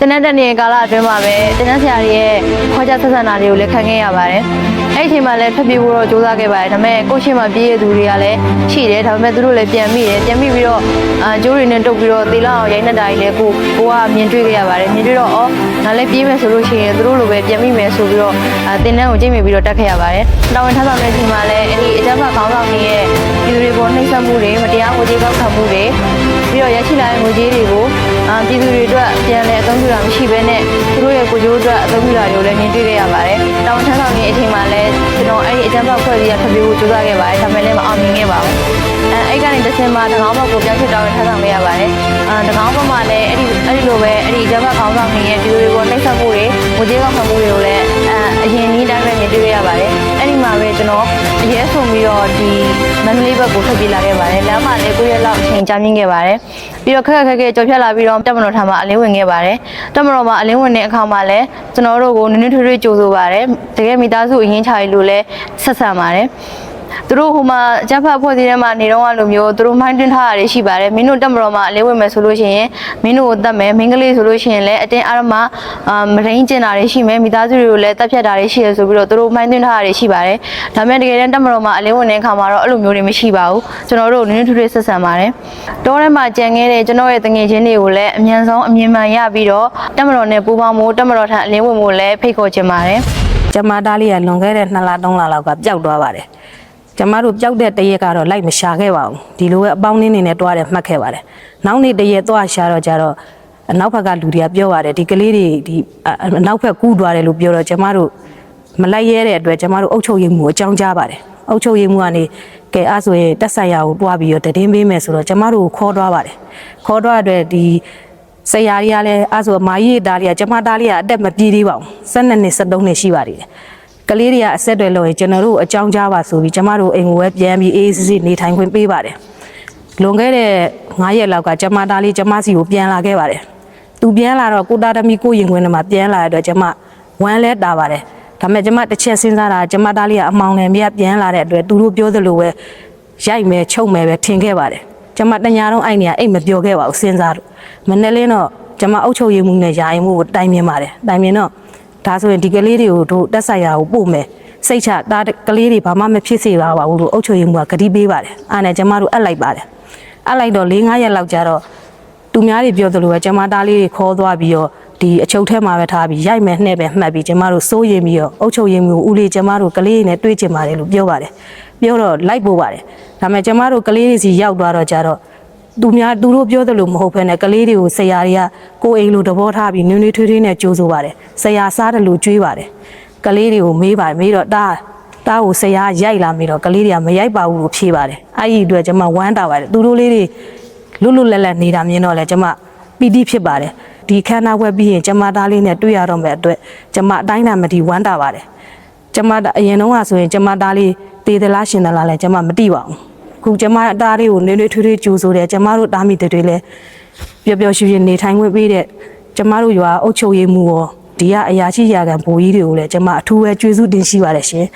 တင်းတဲ့ကာလအတွင်းမှာပဲတင်းဆရာတွေရဲ့ခေါ်ကြဆက်ဆံတာတွေကိုလည်းခံခဲ့ရပါတယ်အဲ့ဒီအချိန်မှာလည်းဖျက်ပြေးဖို့တော့ကြိုးစားခဲ့ပါတယ်ဒါပေမဲ့ကိုရှင်မှာပြေးရသူတွေကလည်းရှိတယ်ဒါပေမဲ့သူတို့လည်းပြန်မိပြီးတော့ကျိုးတွေနဲ့တုပ်ပြီးတော့သေလောက်အောင်ရိုက်နေတာကြီးလည်းကိုကမြင်တွေ့ခဲ့ရပါတယ်မြင်တွေ့တော့ငါလည်းပြေးမယ်ဆိုလို့ရှိရင်သူတို့လိုပဲပြန်မိမယ်ဆိုပြီးတော့တင်းတဲ့ကိုကြိတ်မိပြီးတော့တက်ခဲ့ရပါတယ်တာဝန်ထမ်းဆောင်တဲ့အချိန်မှာလည်းအဲ့ဒီအကြမ်းဖက်ခေါင်းဆောင်တွေရဲ့ပြည်သူတွေပေါ်နှိပ်စက်မှုတွေမတရားငွေကြေးကောက်ခံမှုတွေပြီးတော့ရရှိလာတဲ့ငွေကြေးတွေကိုပြည်သူတွေအတွက်ပြန်လည်အသုံးပြုတာမရှိဘဲနဲ့သူတို့ရဲ့ကိုယ်ကျိုးအတွက်အသုံးပြုတာတွေကိုလည်းမြင်တွေ့ခဲ့ရပါတယ်။တာဝန်ထမ်းဆောင်နေတဲ့အချိန်မှာလည်းကျွန်တော်အဲ့ဒီအကြမ်းဖက်ဖွဲ့စည်းရထပ်ပြီးကိုကြိုးစားခဲ့ပါတယ်။ဒါပေမဲ့လည်းမအောင်မြင်ခဲ့ပါဘူး။အဲ့ကနေတစ်ဆင့်မှာတကောင်းဘက်ကိုပြောင်းရွှေ့တာဝန်ထမ်းဆောင်ခဲ့ရပါတယ်။တကောင်းဘက်မှာလည်းအဲ့ဒီလိုပဲအဲ့ဒီအကြမ်းဖက်ခေါင်းဆောင်တွေရဲ့ပြည်သူတွေပေါ်နှိပ်စက်မှုတွေငွေကြေးကောက်ခံမှုတွေကိုလည်းအရင်နည်းတိုင်းပဲမြင်တွေ့ခဲ့ရပါတယ်။အဲ့ဒီမှာပဲကျွန်တော်အရေးဆုံးပြီးတော့ဒီမန္တလေးဘက်ကိုထွက်ပြေးလာခဲ့ပါတယ်။လမ်းမှာလည်း9ရက်လောက်အချိန်ကြာမြင့်ခဲ့ပါတယ်။ပြီးတော့ခက်ကြော်ဖြတ်လာပြီးတော့တက်မတော်ထံမှာအလင်းဝင်ခဲ့ပါတယ်။တက်မတော်မှာအလင်းဝင်တဲ့အခါမှာလည်းကျွန်တော်တို့ကိုနည်းနည်းထွေးထွေးကြိုဆိုပါတယ်။တကယ်မိသားစုအရင်ချရီလို့လည်းဆက်ဆံပါတယ်။သူတို့ဟိုမှာအကြမ်းဖက်ဖွဲ့စည်းထဲမှာနေတော့လိုမျိုးသူတို့မှန်းတွင်းထားတာတွေရှိပါတယ်။မင်းတို့တက်မတော်မှာအလင်းဝင်မယ်ဆိုလို့ရှိရင်မင်းတို့ကိုတတ်မယ်။မင်းကလေးဆိုလို့ရှိရင်လည်းအတင်းအားမမရင်းကျင်တာတွေရှိမယ်။မိသားစုတွေကိုလည်းတက်ဖြတ်တာတွေရှိရဆိုပြီးတော့သူတို့မှန်းတွင်းထားတာတွေရှိပါတယ်။ဒါပေမဲ့တကယ်တမ်းတက်မတော်မှာအလင်းဝင်တဲ့အခါမှာတော့အဲ့လိုမျိုးတွေမရှိပါဘူး။ကျွန်တော်တို့နည်းနည်းထွေးထွေးဆက်ဆံပါတယ်။တောထဲမှာကြံခဲ့တဲ့ကျွန်တော်ရဲ့တငယ်ချင်းတွေကိုလည်းအမြန်ဆုံးအမြင်မှန်ရပြီးတော့တက်မတော်နဲ့ပူးပေါင်းမှုတက်မတော်ထံအလင်းဝင်မှုလည်းဖိတ်ခေါ်ချင်ပါတယ်။ကျမသားလေးကလွန်ခဲ့တဲ့2လ3လလောက်ကပျောက်သွားပါတယ်။ကျမတို့ပျောက်တဲ့တရက်ကတော့လိုက်မရှာခဲ့ပါဘူး။ဒီလိုပဲအပေါင်းနင်းနေနဲ့တွားတယ်မှတ်ခဲ့ပါတယ်။နောက်နေ့တရက်သွားရှာတော့ကြတော့အနောက်ဘက်ကလူတွေကပြောပါတယ်ဒီကလေးတွေဒီအနောက်ဘက်ကူးသွားတယ်လို့ပြောတော့ကျမတို့မလိုက်ရဲတဲ့အတွက်ကျမတို့အုပ်ချုပ်ရေးမှုအကြောင်းကြားပါတယ်။အုပ်ချုပ်ရေးမှုကနေကဲအဲ့ဆိုရင်တက်ဆိုင်ရာကိုတွားပြီးတော့တည်င်းပေးမယ်ဆိုတော့ကျမတို့ကိုခေါ်သွားပါတယ်။ခေါ်သွားတဲ့ဒီဆရာကြီးကလည်းအဲ့ဆိုမာကြီးသားလေးကကျမသားလေးကအသက်မပြည့်သေးပါဘူး။12နှစ်13နှစ်ရှိပါသေးတယ်။ကလေးတွေကအဆက်တွေလို့ကျွန်တော်တို့အကြောင်းကြားပါဆိုပြီးကျမတို့အိမ်ကိုပဲပြန်ပြီးအေးစစ်စစ်နေထိုင်ခွင့်ပေးပါတယ်လွန်ခဲ့တဲ့9ရက်လောက်ကကျမသားလေးကျမစီကိုပြန်လာခဲ့ပါတယ်သူပြန်လာတော့ကိုတာသမီကိုရင်ခွင်းထဲမှာပြန်လာတဲ့အတွက်ကျမဝမ်းလဲတာပါတယ်ဒါပေမဲ့ကျမတစ်ချက်စဉ်းစားတာကျမသားလေးကအမောင်နဲ့မြတ်ပြန်လာတဲ့အတွက်သူတို့ပြောသလိုပဲရိုက်မယ်ချုပ်မယ်ပဲထင်ခဲ့ပါတယ်ကျမတညာတော့အဲ့နေအိမ်မပြောခဲ့ပါဘူးစဉ်းစားလို့မနေ့လင်းတော့ကျမအုပ်ချုပ်ရေးမှုနဲ့ယာယီမှုကိုတိုင်မြင်ပါတယ်တိုင်မြင်တော့ဒါဆိုရင်ဒီကလေးတွေကိုတို့တက်ဆိုင်ရာကိုပို့မယ်စိတ်ချဒါကလေးတွေဘာမှမဖြစ်စေပါဘူးလို့အုပ်ချုပ်ရေးမှုကဂတိပေးပါတယ်အားနဲ့ကျမတို့အပ်လိုက်ပါတယ်အပ်လိုက်တော့4-5ရက်လောက်ကြာတော့သူများတွေပြောသလိုပဲကျမသားလေးတွေခေါ်သွားပြီးတော့ဒီအချုပ်ထဲမှာပဲထားပြီးရိုက်မယ်နှဲ့ပဲမှတ်ပြီးကျမတို့စိုးရိမ်ပြီးတော့အုပ်ချုပ်ရေးမှုဦးလေးကျမတို့ကလေးတွေနဲ့တွေ့ကျင်ပါတယ်လို့ပြောပါတယ်ပြောတော့လိုက်ပို့ပါတယ်ဒါပေမဲ့ကျမတို့ကလေးတွေစီရောက်သွားတော့ကြာတော့သူတို့ပြောသလိုမဟုတ်ဘဲနဲ့ကလေးတွေကိုဆရာတွေကကိုအိမ်လိုသဘောထားပြီးနွေးနွေးထွေးထွေးနဲ့ကြိုးဆိုပါတယ်ဆရာစားတယ်လို့ကြွေးပါတယ်ကလေးတွေကိုမေးပါတယ်မေးတော့တားကိုဆရာရိုက်လာမေးတော့ကလေးတွေကမရိုက်ပါဘူးလို့ဖြေပါတယ်အဲ့ဒီအတွက်ကျွန်မဝမ်းတာပါတယ်သူတို့လေးတွေလွတ်လပ်နေတာမြင်တော့လဲကျွန်မပီတိဖြစ်ပါတယ်ဒီခန္ဓာဝက်ပြီးရင်ကျွန်မသားလေးနဲ့တွေ့ရတော့မဲ့အတွက်ကျွန်မအတိုင်းတာမတီဝမ်းတာပါတယ်ကျွန်မအရင်တုန်းကဆိုရင်ကျွန်မသားလေးတေးသလားရှင်သလားလဲကျွန်မမသိပါဘူးခုကျမအသားလေးကိုနွေးနွေးထွေးထွေးကြိုးဆိုတယ်ကျမတို့တားမိတွေလည်းပျော်ပျော်ရွှင်ရွှင်နေထိုင်ခွင့်ပေးတဲ့ကျမတို့ရွာအုပ်ချုပ်ရေးမှုရောဒီကအရာရှိရာခံဗိုလ်ကြီးတွေကိုလည်းကျမအထူးပဲကျေးဇူးတင်ရှိပါတယ်ရှင်